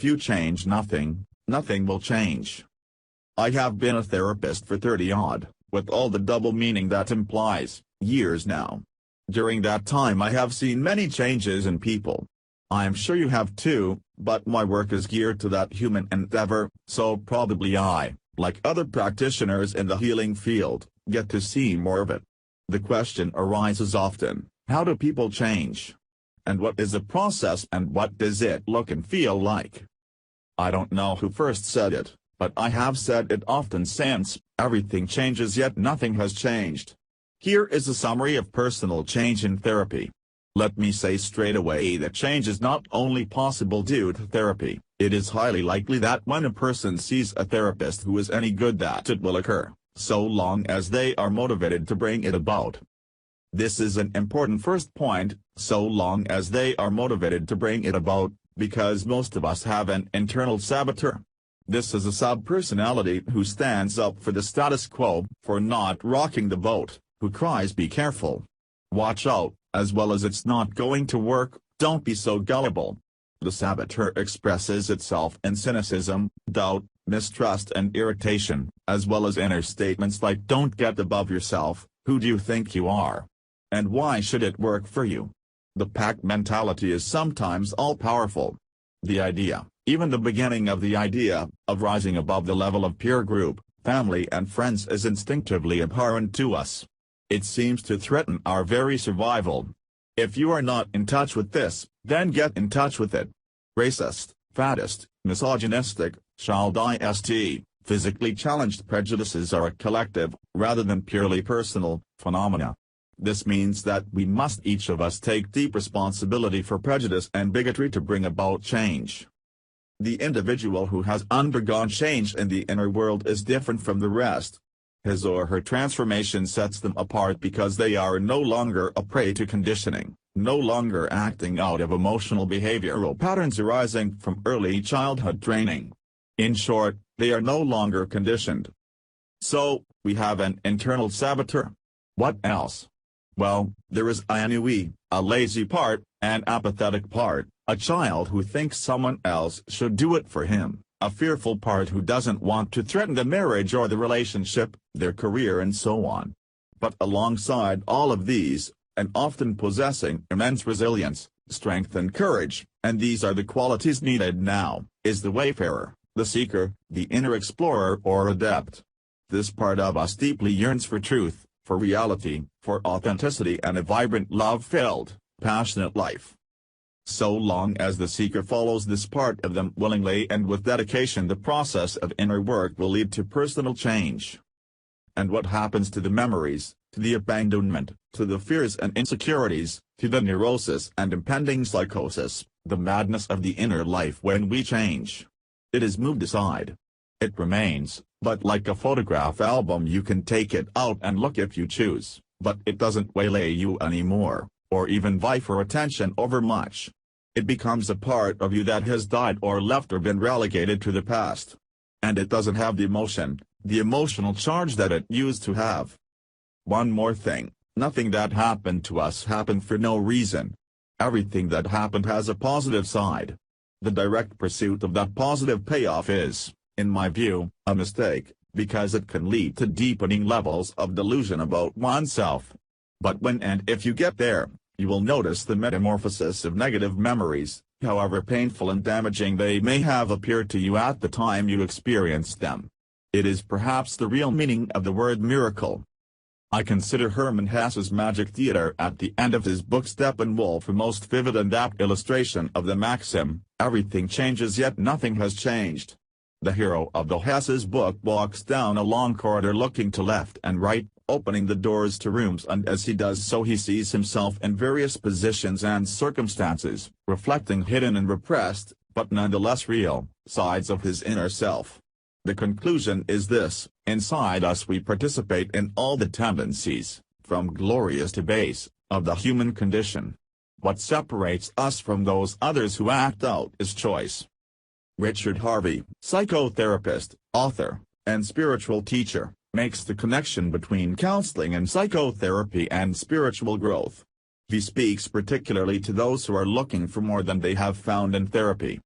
if you change nothing, nothing will change. I have been a therapist for 30-odd, with all the double meaning that implies, years now. During that time I have seen many changes in people. I am sure you have too, but my work is geared to that human endeavor, so probably I, like other practitioners in the healing field, get to see more of it. The question arises often, how do people change? And what is the process and what does it look and feel like? I don't know who first said it, but I have said it often since, everything changes yet nothing has changed. Here is a summary of personal change in therapy. Let me say straight away that change is not only possible due to therapy, it is highly likely that when a person sees a therapist who is any good that it will occur, so long as they are motivated to bring it about. This is an important first point, so long as they are motivated to bring it about, because most of us have an internal saboteur. This is a sub-personality who stands up for the status quo, for not rocking the boat, who cries be careful. Watch out, as well as it's not going to work, don't be so gullible. The saboteur expresses itself in cynicism, doubt, mistrust and irritation, as well as inner statements like don't get above yourself, who do you think you are? And why should it work for you? The pack mentality is sometimes all-powerful. The idea, even the beginning of the idea, of rising above the level of peer group, family and friends is instinctively abhorrent to us. It seems to threaten our very survival. If you are not in touch with this, then get in touch with it. Racist, faddist, misogynistic, childist, physically challenged prejudices are a collective, rather than purely personal, phenomena. This means that we must each of us take deep responsibility for prejudice and bigotry to bring about change. The individual who has undergone change in the inner world is different from the rest. His or her transformation sets them apart because they are no longer a prey to conditioning, no longer acting out of emotional behavioral patterns arising from early childhood training. In short, they are no longer conditioned. So, we have an internal saboteur. What else? Well, there is ennui, a lazy part, an apathetic part, a child who thinks someone else should do it for him, a fearful part who doesn't want to threaten the marriage or the relationship, their career and so on. But alongside all of these, and often possessing immense resilience, strength and courage, and these are the qualities needed now, is the wayfarer, the seeker, the inner explorer or adept. This part of us deeply yearns for truth, for reality, for authenticity and a vibrant love-filled, passionate life. So long as the seeker follows this part of them willingly and with dedication, the process of inner work will lead to personal change. And what happens to the memories, to the abandonment, to the fears and insecurities, to the neurosis and impending psychosis, the madness of the inner life when we change? It is moved aside. It remains, but like a photograph album you can take it out and look if you choose, but it doesn't waylay you anymore, or even vie for attention overmuch. It becomes a part of you that has died or left or been relegated to the past. And it doesn't have the emotion, the emotional charge that it used to have. One more thing, nothing that happened to us happened for no reason. Everything that happened has a positive side. The direct pursuit of that positive payoff is, in my view, a mistake, because it can lead to deepening levels of delusion about oneself. But when and if you get there, you will notice the metamorphosis of negative memories, however painful and damaging they may have appeared to you at the time you experienced them. It is perhaps the real meaning of the word miracle. I consider Hermann Hesse's Magic Theater at the end of his book Steppenwolf a most vivid and apt illustration of the maxim, everything changes yet nothing has changed. The hero of the Hesse's book walks down a long corridor looking to left and right, opening the doors to rooms, and as he does so he sees himself in various positions and circumstances, reflecting hidden and repressed, but nonetheless real, sides of his inner self. The conclusion is this: inside us we participate in all the tendencies, from glorious to base, of the human condition. What separates us from those others who act out is choice. Richard Harvey, psychotherapist, author, and spiritual teacher, makes the connection between counseling and psychotherapy and spiritual growth. He speaks particularly to those who are looking for more than they have found in therapy.